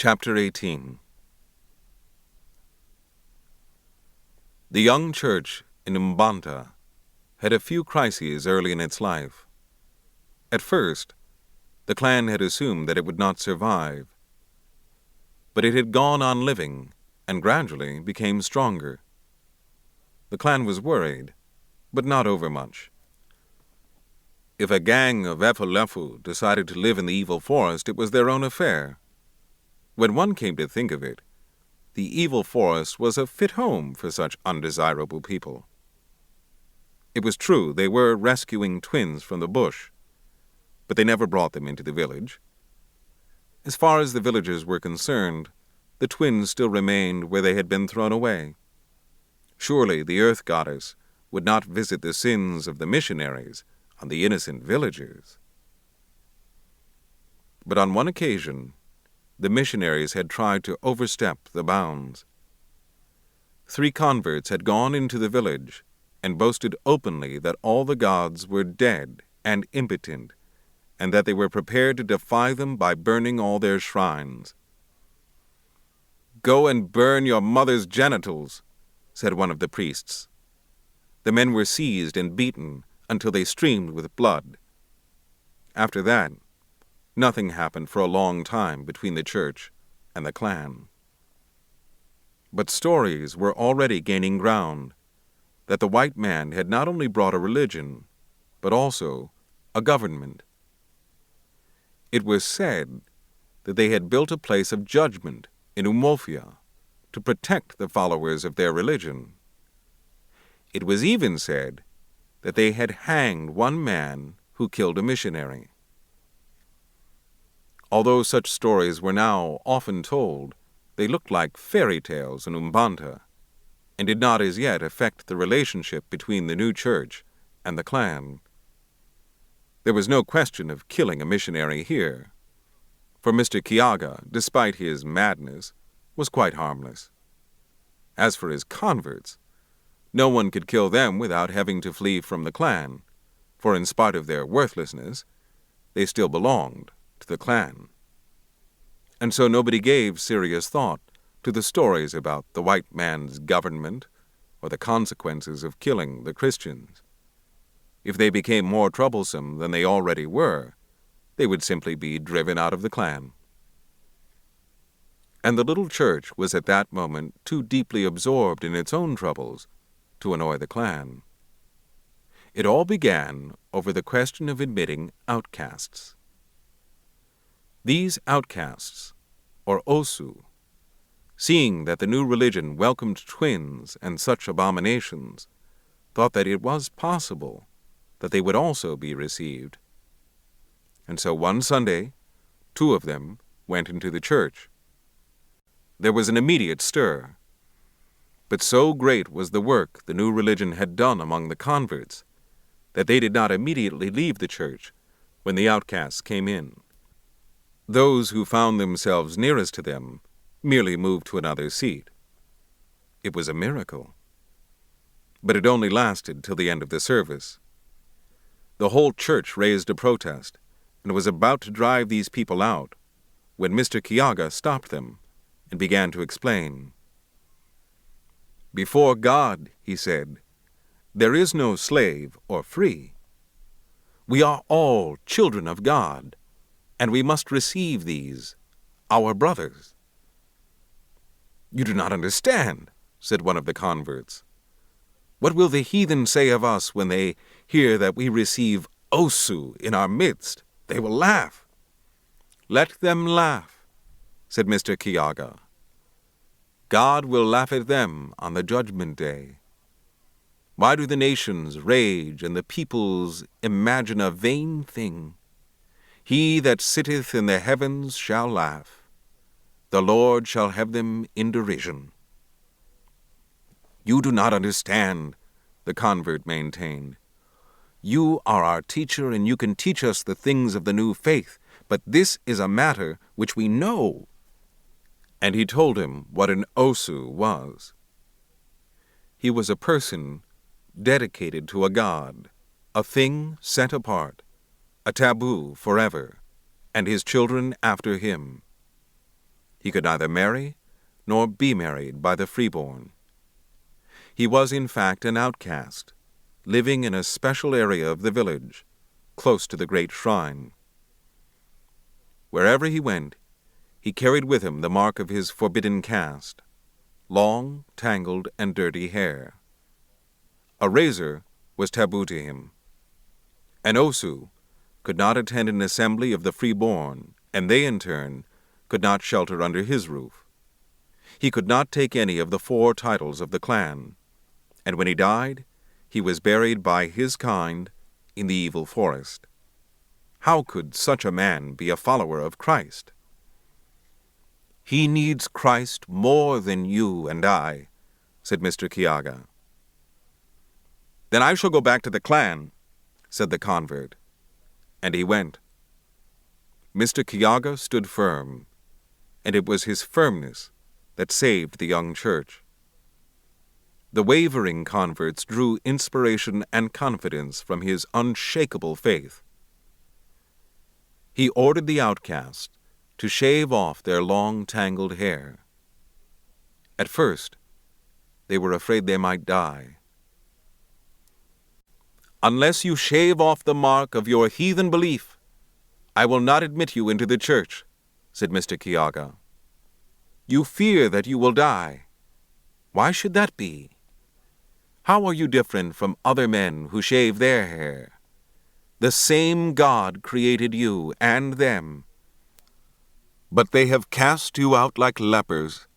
Chapter 18. The young church in Mbanta had a few crises early in its life. At first, the clan had assumed that it would not survive, but it had gone on living and gradually became stronger. The clan was worried, but not overmuch. If a gang of Efulefu decided to live in the evil forest, it was their own affair. When one came to think of it, the evil forest was a fit home for such undesirable people. It was true they were rescuing twins from the bush, but they never brought them into the village. As far as the villagers were concerned, the twins still remained where they had been thrown away. Surely the earth goddess would not visit the sins of the missionaries on the innocent villagers. But on one occasion, the missionaries had tried to overstep the bounds. 3 converts had gone into the village and boasted openly that all the gods were dead and impotent, and that they were prepared to defy them by burning all their shrines. "Go and burn your mother's genitals," said one of the priests. The men were seized and beaten until they streamed with blood. After that, nothing happened for a long time between the church and the clan. But stories were already gaining ground that the white man had not only brought a religion, but also a government. It was said that they had built a place of judgment in Umofia to protect the followers of their religion. It was even said that they had hanged one man who killed a missionary. Although such stories were now often told, they looked like fairy tales in Mbanta, and did not as yet affect the relationship between the new church and the clan. There was no question of killing a missionary here, for Mr. Kiaga, despite his madness, was quite harmless. As for his converts, no one could kill them without having to flee from the clan, for in spite of their worthlessness, they still belonged to the clan. And so nobody gave serious thought to the stories about the white man's government or the consequences of killing the Christians. If they became more troublesome than they already were, they would simply be driven out of the clan. And the little church was at that moment too deeply absorbed in its own troubles to annoy the clan. It all began over the question of admitting outcasts. These outcasts, or Osu, seeing that the new religion welcomed twins and such abominations, thought that it was possible that they would also be received. And so one Sunday, 2 of them went into the church. There was an immediate stir, but so great was the work the new religion had done among the converts that they did not immediately leave the church when the outcasts came in. Those who found themselves nearest to them merely moved to another seat. It was a miracle. But it only lasted till the end of the service. The whole church raised a protest and was about to drive these people out when Mr. Kiaga stopped them and began to explain. "Before God," he said, "there is no slave or free. We are all children of God, and we must receive these, our brothers." "You do not understand," said one of the converts. "What will the heathen say of us when they hear that we receive Osu in our midst? They will laugh." "Let them laugh," said Mr. Kiaga. "God will laugh at them on the judgment day. Why do the nations rage and the peoples imagine a vain thing? He that sitteth in the heavens shall laugh. The Lord shall have them in derision." "You do not understand," the convert maintained. "You are our teacher, and you can teach us the things of the new faith, but this is a matter which we know." And he told him what an Osu was. He was a person dedicated to a god, a thing set apart, a taboo forever, and his children after him. He could neither marry nor be married by the freeborn. He was in fact an outcast, living in a special area of the village, close to the great shrine. Wherever he went, he carried with him the mark of his forbidden caste, long, tangled, and dirty hair. A razor was taboo to him. An Osu could not attend an assembly of the freeborn, and they, in turn, could not shelter under his roof. He could not take any of the 4 titles of the clan, and when he died, he was buried by his kind in the evil forest. How could such a man be a follower of Christ? "He needs Christ more than you and I," said Mr. Kiaga. "Then I shall go back to the clan," said the convert, and he went. Mr. Kiaga stood firm, and it was his firmness that saved the young church. The wavering converts drew inspiration and confidence from his unshakable faith. He ordered the outcasts to shave off their long, tangled hair. At first, they were afraid they might die. "Unless you shave off the mark of your heathen belief, I will not admit you into the church," said Mr. Kiaga. "You fear that you will die. Why should that be? How are you different from other men who shave their hair? The same God created you and them, but they have cast you out like lepers.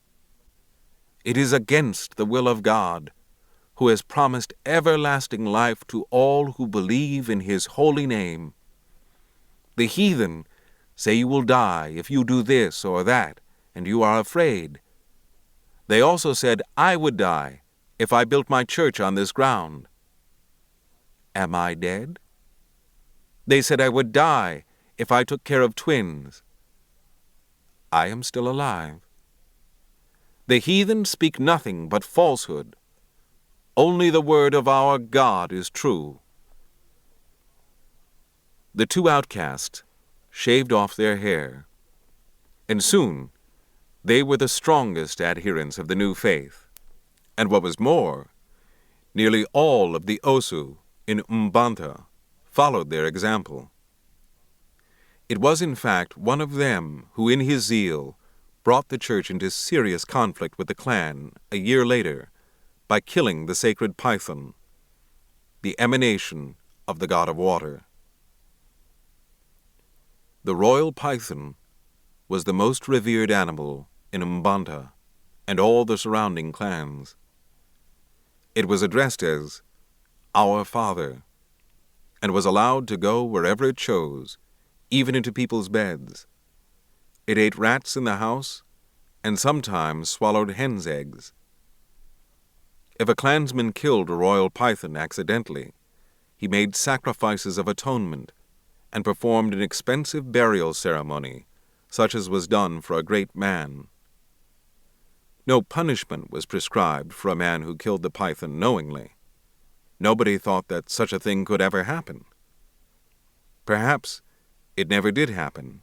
It is against the will of God, who has promised everlasting life to all who believe in his holy name. The heathen say you will die if you do this or that, and you are afraid. They also said I would die if I built my church on this ground. Am I dead? They said I would die if I took care of twins. I am still alive. The heathen speak nothing but falsehood. Only the word of our God is true." The 2 outcasts shaved off their hair, and soon they were the strongest adherents of the new faith. And what was more, nearly all of the Osu in Mbanta followed their example. It was in fact one of them who in his zeal brought the church into serious conflict with the clan a year later by killing the sacred python, the emanation of the god of water. The royal python was the most revered animal in Mbanta and all the surrounding clans. It was addressed as "Our Father," and was allowed to go wherever it chose, even into people's beds. It ate rats in the house and sometimes swallowed hens' eggs. If a clansman killed a royal python accidentally, he made sacrifices of atonement and performed an expensive burial ceremony, such as was done for a great man. No punishment was prescribed for a man who killed the python knowingly. Nobody thought that such a thing could ever happen. Perhaps it never did happen.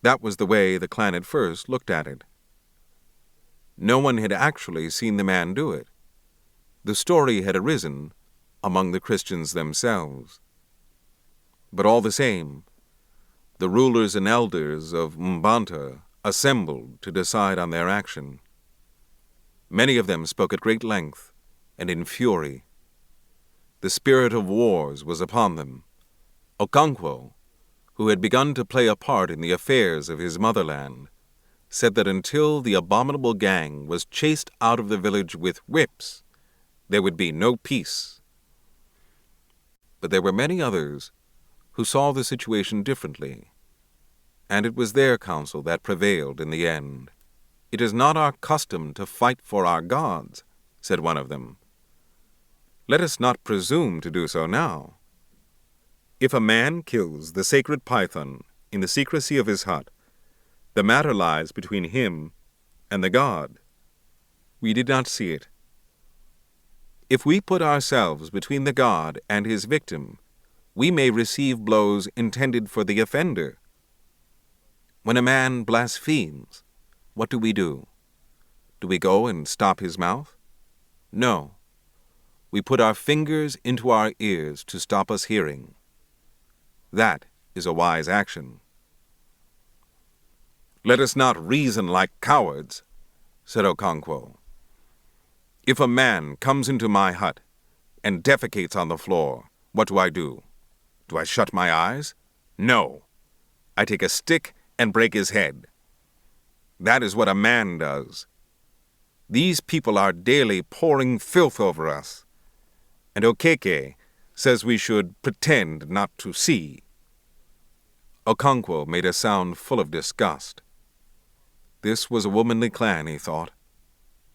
That was the way the clan at first looked at it. No one had actually seen the man do it. The story had arisen among the Christians themselves. But all the same, the rulers and elders of Mbanta assembled to decide on their action. Many of them spoke at great length and in fury. The spirit of wars was upon them. Okonkwo, who had begun to play a part in the affairs of his motherland, said that until the abominable gang was chased out of the village with whips, there would be no peace. But there were many others who saw the situation differently, and it was their counsel that prevailed in the end. "It is not our custom to fight for our gods," said one of them. "Let us not presume to do so now. If a man kills the sacred python in the secrecy of his hut, the matter lies between him and the god. We did not see it. If we put ourselves between the god and his victim, we may receive blows intended for the offender. When a man blasphemes, what do? Do we go and stop his mouth? No. We put our fingers into our ears to stop us hearing. That is a wise action. Let us not reason like cowards, said Okonkwo. If a man comes into my hut and defecates on the floor, what do? Do I shut my eyes? No. I take a stick and break his head. That is what a man does. These people are daily pouring filth over us, and Okeke says we should pretend not to see. Okonkwo made a sound full of disgust. This was a womanly clan, he thought.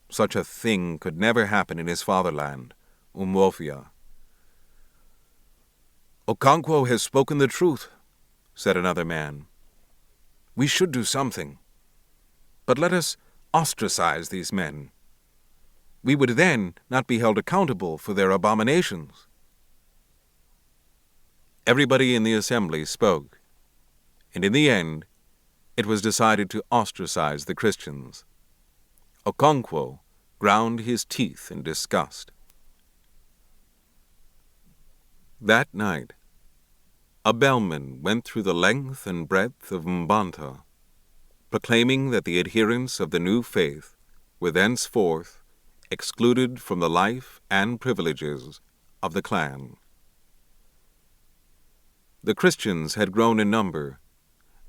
Such a thing could never happen in his fatherland, Umwofia. Okonkwo has spoken the truth, said another man. We should do something. But let us ostracize these men. We would then not be held accountable for their abominations. Everybody in the assembly spoke, and in the end, it was decided to ostracize the Christians. Okonkwo ground his teeth in disgust. That night, a bellman went through the length and breadth of Mbanta, proclaiming that the adherents of the new faith were thenceforth excluded from the life and privileges of the clan. The Christians had grown in number,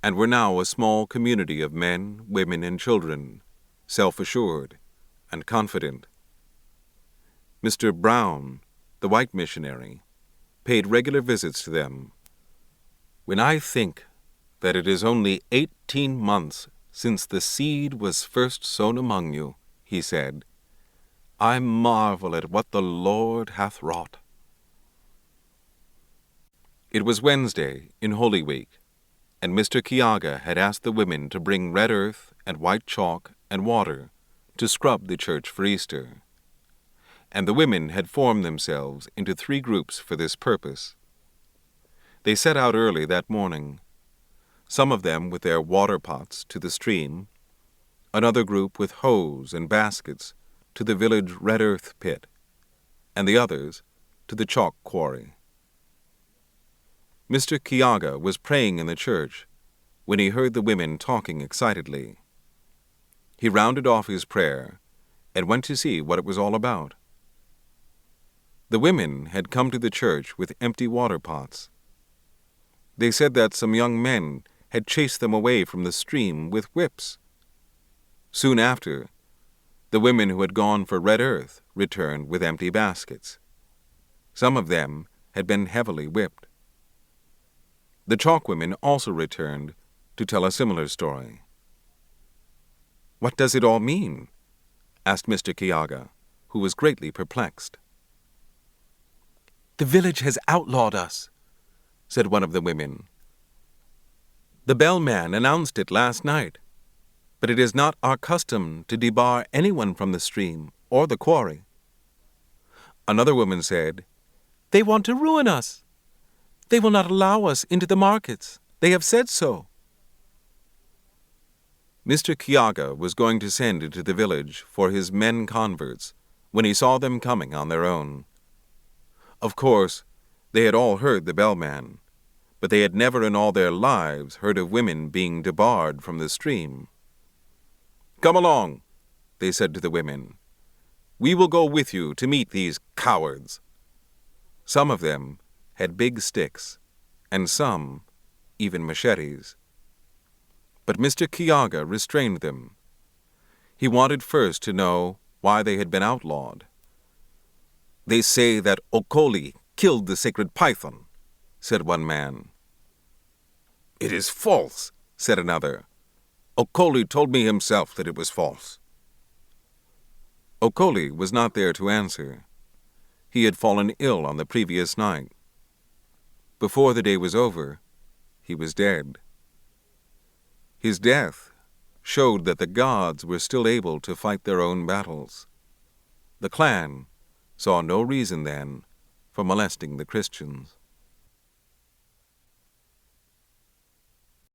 and were now a small community of men, women, and children, self-assured and confident. Mr. Brown, the white missionary, paid regular visits to them. When I think that it is only 18 months since the seed was first sown among you, he said, I marvel at what the Lord hath wrought. It was Wednesday in Holy Week, and Mr. Kiaga had asked the women to bring red earth and white chalk and water to scrub the church for Easter. And the women had formed themselves into 3 groups for this purpose. They set out early that morning, some of them with their water pots to the stream, another group with hoes and baskets to the village red earth pit, and the others to the chalk quarry. Mr. Kiaga was praying in the church when he heard the women talking excitedly. He rounded off his prayer and went to see what it was all about. The women had come to the church with empty water pots. They said that some young men had chased them away from the stream with whips. Soon after, the women who had gone for red earth returned with empty baskets. Some of them had been heavily whipped. The chalk women also returned to tell a similar story. What does it all mean? Asked Mr. Kiaga, who was greatly perplexed. The village has outlawed us, said one of the women. The bellman announced it last night, but it is not our custom to debar anyone from the stream or the quarry. Another woman said, They want to ruin us. They will not allow us into the markets. They have said so. Mr. Kiaga was going to send into the village for his men converts when he saw them coming on their own. Of course, they had all heard the bellman, but they had never in all their lives heard of women being debarred from the stream. Come along, they said to the women. We will go with you to meet these cowards. Some of them had big sticks, and some even machetes. But Mr. Kiaga restrained them. He wanted first to know why they had been outlawed. They say that Okoli killed the sacred python, said one man. It is false, said another. Okoli told me himself that it was false. Okoli was not there to answer. He had fallen ill on the previous night. Before the day was over, he was dead. His death showed that the gods were still able to fight their own battles. The clan saw no reason then for molesting the Christians.